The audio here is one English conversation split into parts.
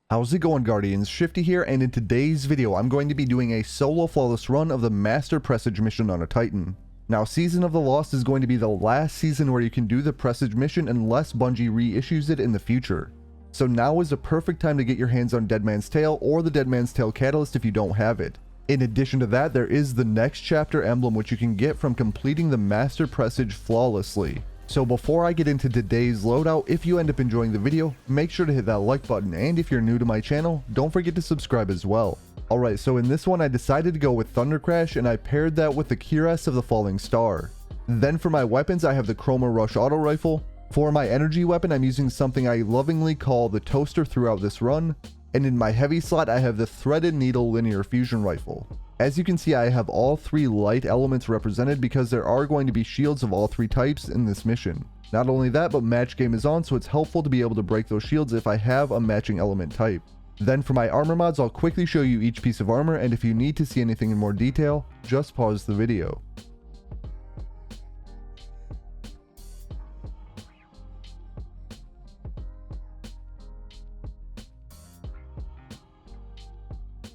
How's it going, Guardians? Shifty here, and in today's video I'm going to be doing a solo flawless run of the Master Presage mission on a Titan. Now, Season of the Lost is going to be the last season where you can do the Presage mission unless Bungie reissues it in the future. So now is the perfect time to get your hands on Deadman's Tale or the Deadman's Tale Catalyst if you don't have it. In addition to that, there is the next chapter emblem which you can get from completing the Master Presage flawlessly. So before I get into today's loadout, if you end up enjoying the video, make sure to hit that like button, and if you're new to my channel, don't forget to subscribe as well. Alright, so in this one I decided to go with Thundercrash, and I paired that with the cuirass of the Falling Star. Then for my weapons I have the Chroma Rush auto rifle. For my energy weapon I'm using something I lovingly call the Toaster throughout this run, and in my heavy slot I have the Threaded Needle linear fusion rifle. As you can see, I have all three light elements represented because there are going to be shields of all three types in this mission. Not only that, but match game is on, so it's helpful to be able to break those shields if I have a matching element type. Then for my armor mods, I'll quickly show you each piece of armor, and if you need to see anything in more detail, just pause the video.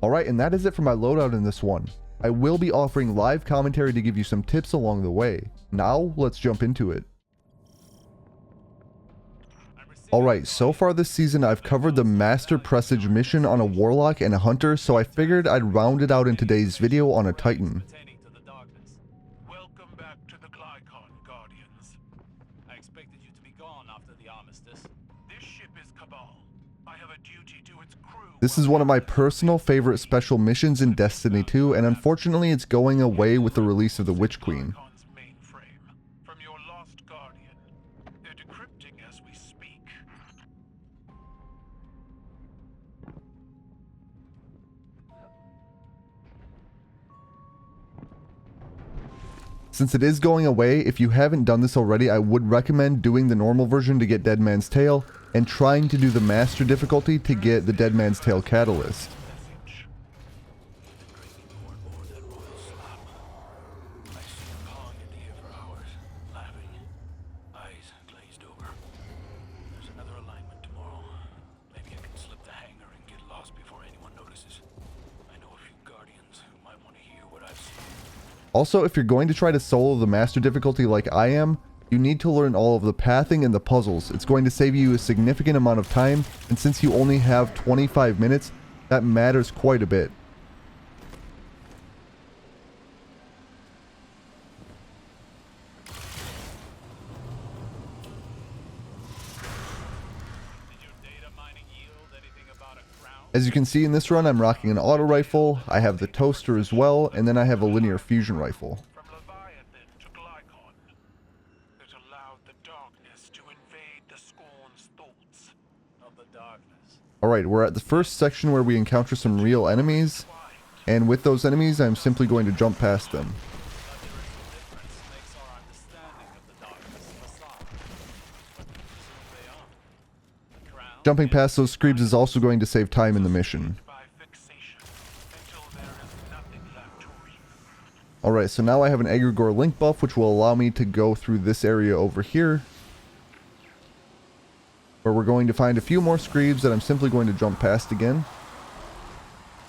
Alright, and that is it for my loadout in this one. I will be offering live commentary to give you some tips along the way. Now, let's jump into it. Alright, so far this season I've covered the Master Presage mission on a warlock and a hunter, so I figured I'd round it out in today's video on a Titan. This is one of my personal favorite special missions in Destiny 2, and unfortunately it's going away with the release of the Witch Queen. Since it is going away, if you haven't done this already, I would recommend doing the normal version to get Deadman's Tale, and trying to do the Master difficulty to get the Deadman's Tale Catalyst. Also, if you're going to try to solo the Master difficulty like I am, you need to learn all of the pathing and the puzzles. It's going to save you a significant amount of time, and since you only have 25 minutes, that matters quite a bit. As you can see in this run, I'm rocking an auto rifle, I have the Toaster as well, and then I have a linear fusion rifle. Alright, we're at the first section where we encounter some real enemies, and with those enemies I'm simply going to jump past them. Jumping past those screebs is also going to save time in the mission. Alright, so now I have an Egregore link buff which will allow me to go through this area over here, where we're going to find a few more screebs that I'm simply going to jump past again.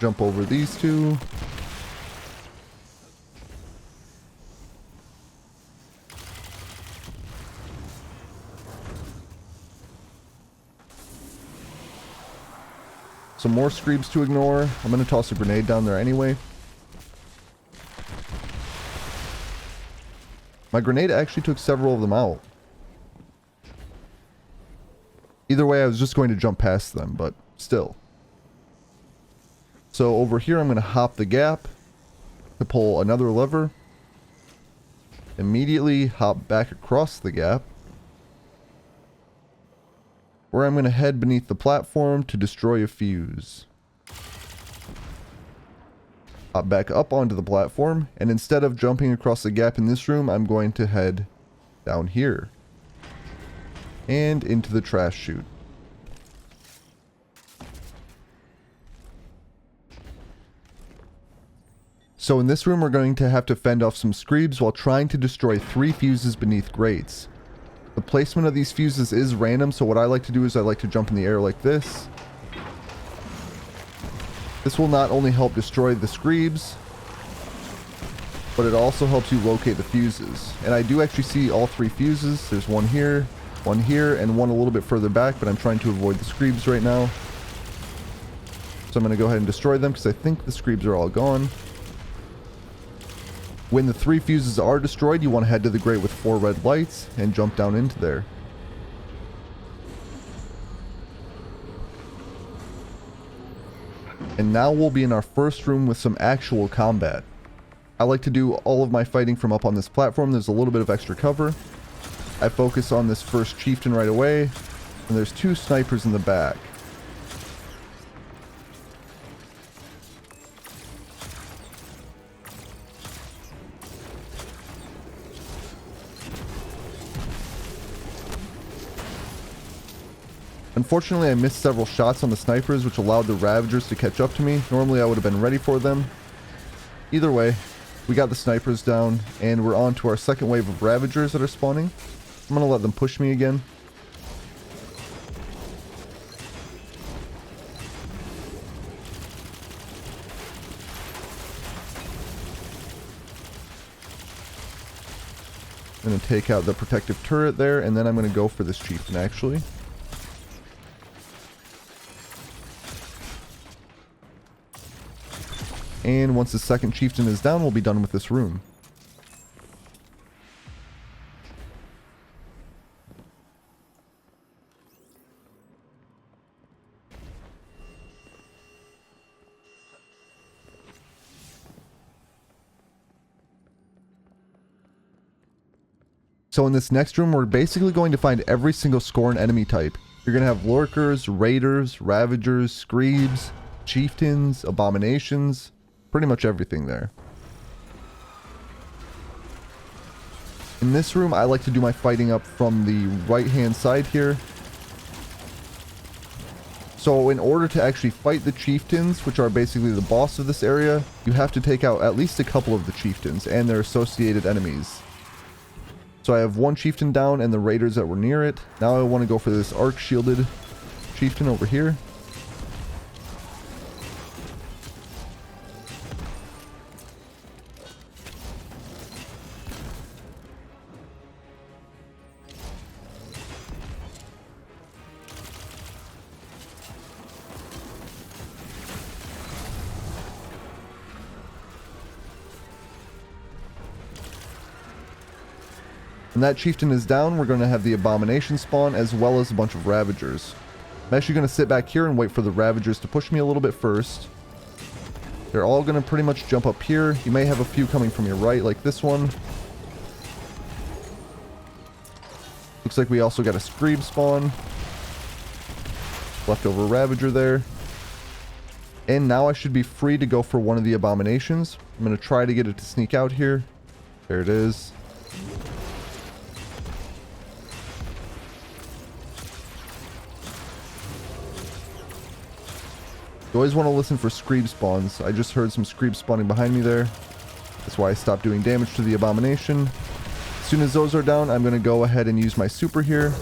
Jump over these two. Some more screebs to ignore. I'm going to toss a grenade down there anyway. My grenade actually took several of them out. Either way, I was just going to jump past them, but still. So over here, I'm going to hop the gap to pull another lever. Immediately hop back across the gap, where I'm going to head beneath the platform to destroy a fuse. Hop back up onto the platform, and instead of jumping across the gap in this room, I'm going to head down here and into the trash chute. So in this room we're going to have to fend off some screebs while trying to destroy 3 fuses beneath grates. The placement of these fuses is random, so what I like to do is I like to jump in the air like this, This will not only help destroy the screebs, but it also helps you locate the fuses. And I do actually see all 3 fuses. There's one here, and one a little bit further back, but I'm trying to avoid the screebs right now. So I'm going to go ahead and destroy them because I think the screebs are all gone. When the 3 fuses are destroyed, you want to head to the grate with 4 red lights and jump down into there. And now we'll be in our first room with some actual combat. I like to do all of my fighting from up on this platform. There's a little bit of extra cover. I focus on this first chieftain right away, and there's 2 snipers in the back. Unfortunately, I missed several shots on the snipers, which allowed the ravagers to catch up to me. Normally, I would have been ready for them. Either way, we got the snipers down, and we're on to our second wave of ravagers that are spawning. I'm going to let them push me again. I'm going to take out the protective turret there, and then I'm going to go for this chieftain, actually. And once the second chieftain is down, we'll be done with this room. So in this next room, we're basically going to find every single scorn enemy type. You're going to have lurkers, raiders, ravagers, screebs, chieftains, abominations, pretty much everything there. In this room, I like to do my fighting up from the right-hand side here. So in order to actually fight the chieftains, which are basically the boss of this area, you have to take out at least a couple of the chieftains and their associated enemies. So I have 1 chieftain down and the raiders that were near it. Now I want to go for this arc-shielded chieftain over here. When that chieftain is down, we're going to have the abomination spawn as well as a bunch of ravagers. I'm actually going to sit back here and wait for the ravagers to push me a little bit first. They're all going to pretty much jump up here. You may have a few coming from your right, like this one. Looks like we also got a screeb spawn. Leftover ravager there. And now I should be free to go for one of the abominations. I'm going to try to get it to sneak out here. There it is. You always want to listen for screeb spawns. I just heard some screeb spawning behind me there. That's why I stopped doing damage to the abomination. As soon as those are down, I'm going to go ahead and use my super here.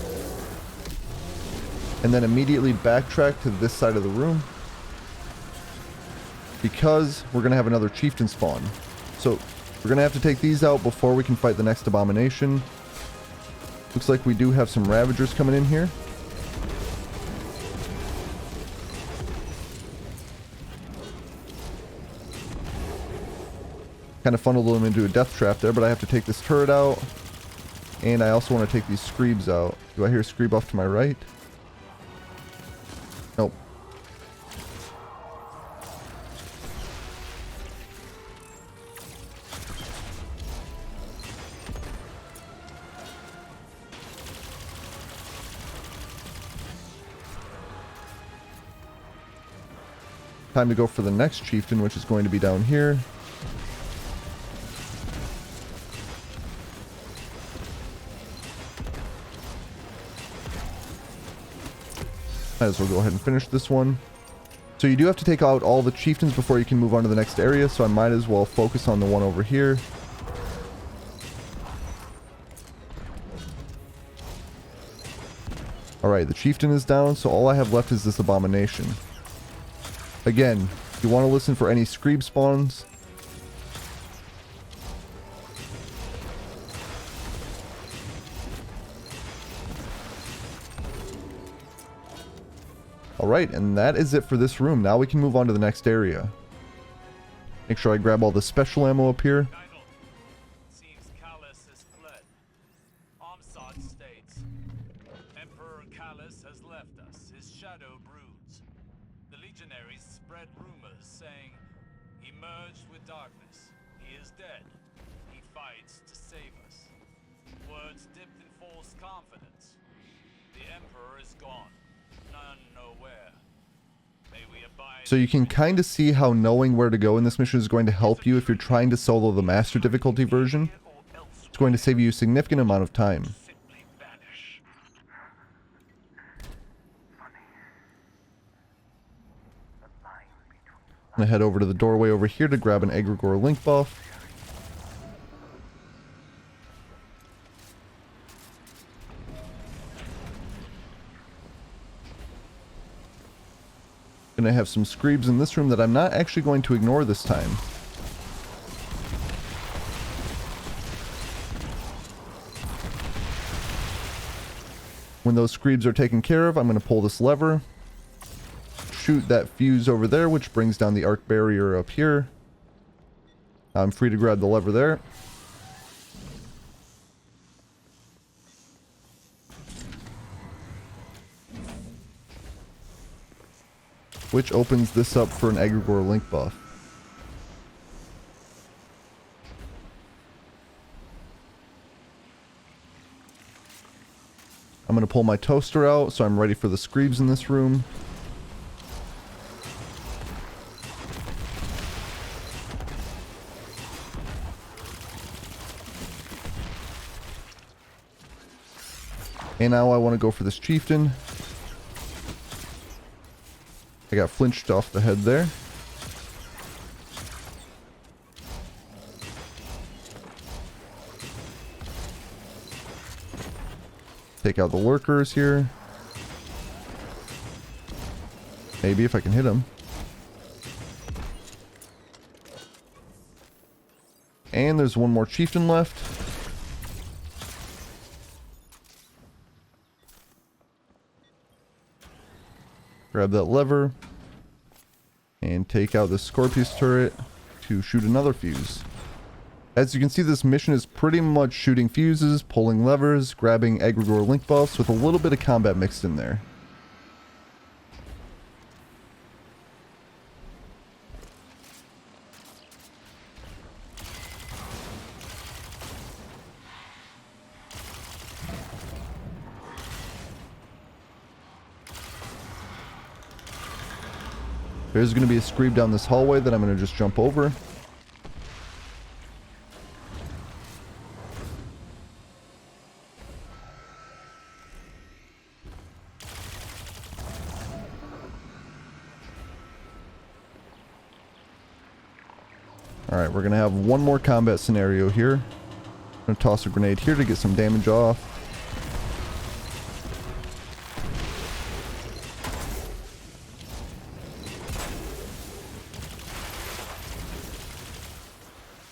And then immediately backtrack to this side of the room. Because we're going to have another chieftain spawn. So we're going to have to take these out before we can fight the next abomination. Looks like we do have some ravagers coming in here. Kind of funneled them into a death trap there, but I have to take this turret out. And I also want to take these screebs out. Do I hear a screeb off to my right? Nope. Time to go for the next chieftain, which is going to be down here. Might as well go ahead and finish this one. So you do have to take out all the chieftains before you can move on to the next area, so I might as well focus on the one over here. Alright, the chieftain is down, so all I have left is this abomination. Again, You want to listen for any screeb spawns. Alright, and that is it for this room. Now we can move on to the next area. Make sure I grab all the special ammo up here. Emperor Callus has left us. His shadow broods. The legionaries spread rumors saying he merged with darkness. He is dead. He fights to save us. Words dipped in false confidence. The Emperor is gone. None know where. May we abide. So you can kind of see how knowing where to go in this mission is going to help you if you're trying to solo the Master difficulty version. It's going to save you a significant amount of time. I'm gonna head over to the doorway over here to grab an Egregore Link buff. Gonna have some screebs in this room that I'm not actually going to ignore this time. When those screebs are taken care of, I'm gonna pull this lever. Shoot that fuse over there, which brings down the arc barrier up here. I'm free to grab the lever there. Which opens this up for an Egregore Link buff. I'm going to pull my toaster out, so I'm ready for the screebs in this room. And now I want to go for this chieftain. I got flinched off the head there. Take out the lurkers here. Maybe if I can hit him. And there's one more chieftain left. Grab that lever and take out the Scorpius turret to shoot another fuse. As you can see, this mission is pretty much shooting fuses, pulling levers, grabbing Egregore Link buffs with a little bit of combat mixed in there. There's going to be a screeb down this hallway that I'm going to just jump over. Alright, we're going to have one more combat scenario here. I'm going to toss a grenade here to get some damage off.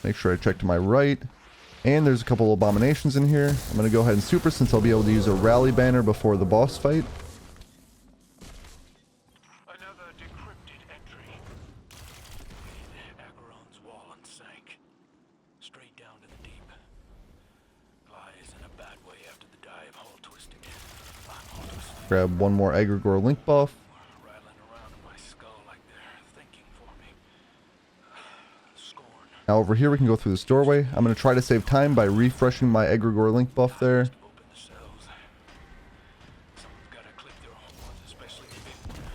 Make sure I check to my right. And there's a couple of abominations in here. I'm going to go ahead and super since I'll be able to use a rally banner before the boss fight. Another decrypted entry. Acheron's wall sank. Straight down to the deep. Lies in a bad way after the die of Hull Twisting. Grab one more Egregore Link buff. Now over here we can go through this doorway. I'm going to try to save time by refreshing my Egregore Link buff there.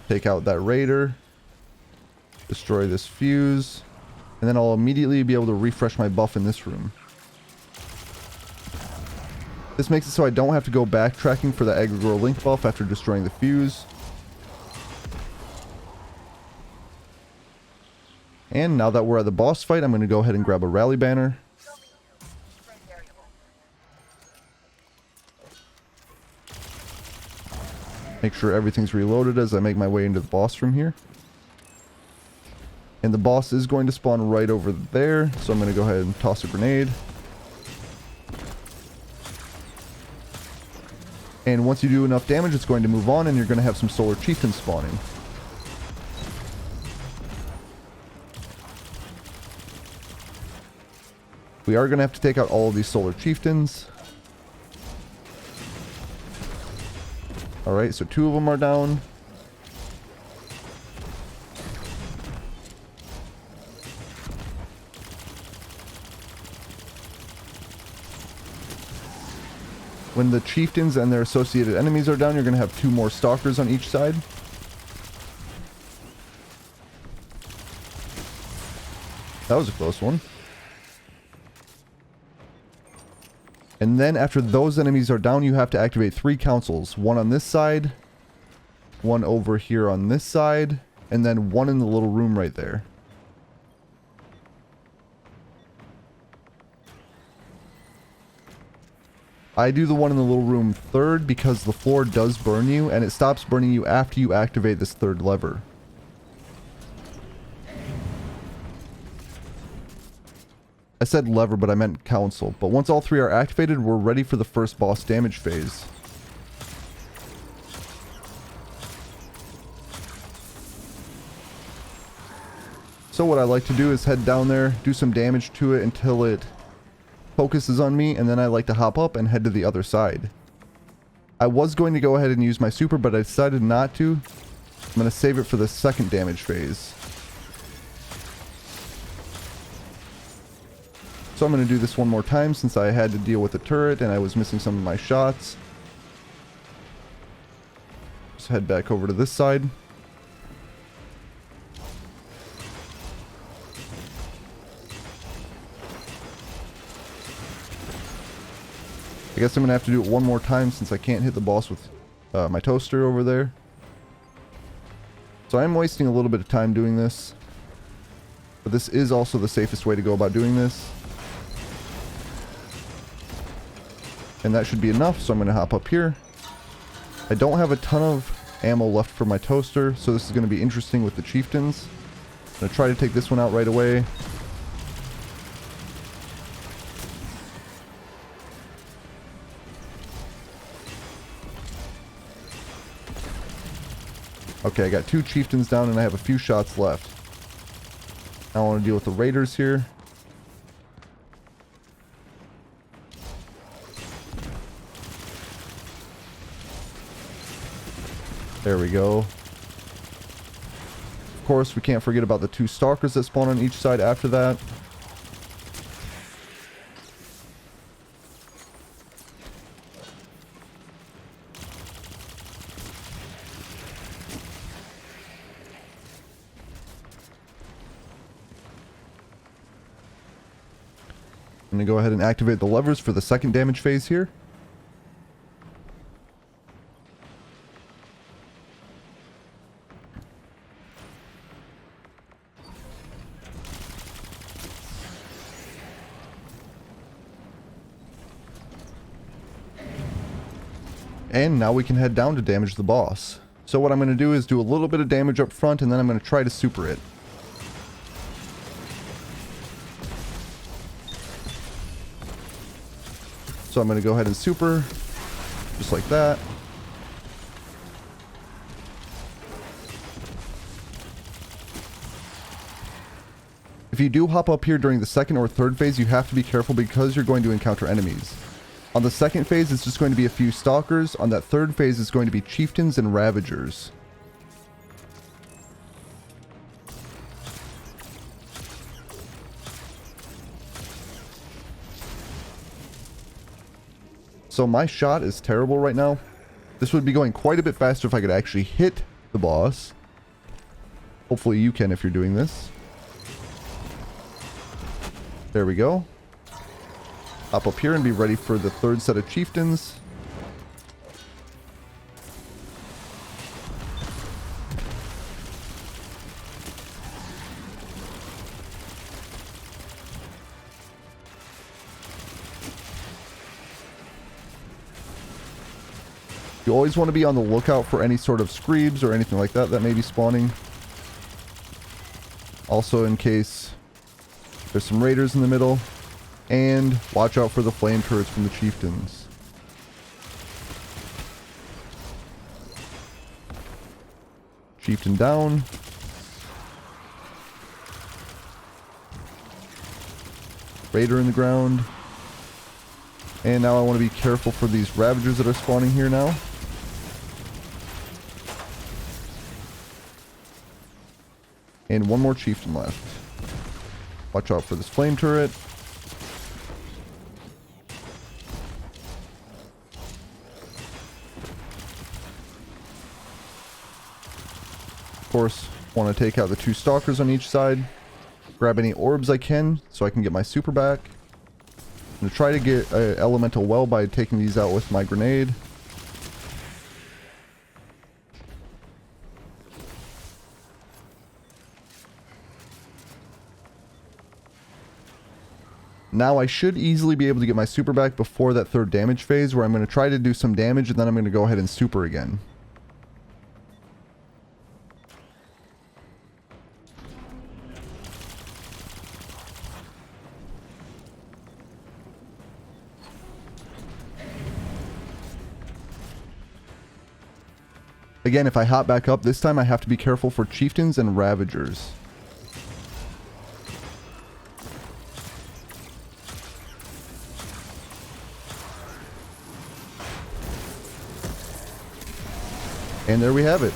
Take out that raider. Destroy this fuse. And then I'll immediately be able to refresh my buff in this room. This makes it so I don't have to go backtracking for the Egregore Link buff after destroying the fuse. And now that we're at the boss fight, I'm going to go ahead and grab a rally banner. Make sure everything's reloaded as I make my way into the boss from here. And the boss is going to spawn right over there, so I'm going to go ahead and toss a grenade. And once you do enough damage, it's going to move on, and you're going to have some solar chieftains spawning. We are going to have to take out all of these solar chieftains. Alright, so 2 of them are down. When the chieftains and their associated enemies are down, you're going to have 2 more stalkers on each side. That was a close one. And then after those enemies are down, you have to activate 3 councils. 1 on this side, 1 over here on this side, and then 1 in the little room right there. I do the one in the little room third because the floor does burn you, and it stops burning you after you activate this 3rd lever. I said lever, but I meant council. But once all 3 are activated, we're ready for the first boss damage phase. So what I like to do is head down there, do some damage to it until it focuses on me, and then I like to hop up and head to the other side. I was going to go ahead and use my super, but I decided not to. I'm going to save it for the 2nd damage phase. So I'm going to do this one more time since I had to deal with the turret and I was missing some of my shots. Just head back over to this side. I guess I'm going to have to do it one more time since I can't hit the boss with my toaster over there. So I'm wasting a little bit of time doing this. But this is also the safest way to go about doing this. And that should be enough, so I'm going to hop up here. I don't have a ton of ammo left for my toaster, so this is going to be interesting with the chieftains. I'm going to try to take this one out right away. Okay, I got 2 chieftains down and I have a few shots left. Now I want to deal with the raiders here. There we go. Of course, we can't forget about the 2 stalkers that spawn on each side after that. I'm going to go ahead and activate the levers for the 2nd damage phase here. And now we can head down to damage the boss. So what I'm going to do is do a little bit of damage up front, and then I'm going to try to super it. So I'm going to go ahead and super, just like that. If you do hop up here during the 2nd or 3rd phase, you have to be careful because you're going to encounter enemies. On the 2nd phase, it's just going to be a few stalkers. On that 3rd phase, it's going to be chieftains and ravagers. So my shot is terrible right now. This would be going quite a bit faster if I could actually hit the boss. Hopefully you can if you're doing this. There we go. Hop up here and be ready for the 3rd set of chieftains. You always want to be on the lookout for any sort of screebs or anything like that that may be spawning. Also in case there's some raiders in the middle. And watch out for the flame turrets from the chieftains. Chieftain down. Raider in the ground. And now I want to be careful for these ravagers that are spawning here now. And one more chieftain left. Watch out for this flame turret. Of course, want to take out the 2 stalkers on each side. Grab any orbs I can so I can get my super back. I'm going to try to get an elemental well by taking these out with my grenade. Now I should easily be able to get my super back before that 3rd damage phase, where I'm going to try to do some damage and then I'm going to go ahead and super again. Again, if I hop back up, this time I have to be careful for chieftains and ravagers. And there we have it.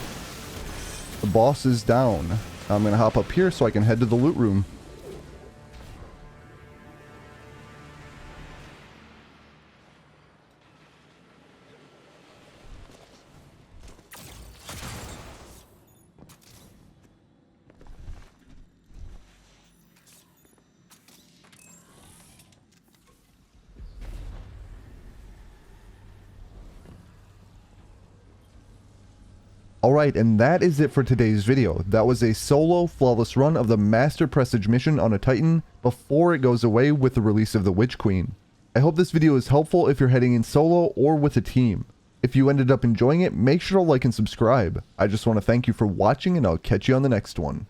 The boss is down. Now I'm going to hop up here so I can head to the loot room. Alright, and that is it for today's video. That was a solo flawless run of the Master Presage mission on a Titan before it goes away with the release of the Witch Queen. I hope this video is helpful if you're heading in solo or with a team. If you ended up enjoying it, make sure to like and subscribe. I just want to thank you for watching, and I'll catch you on the next one.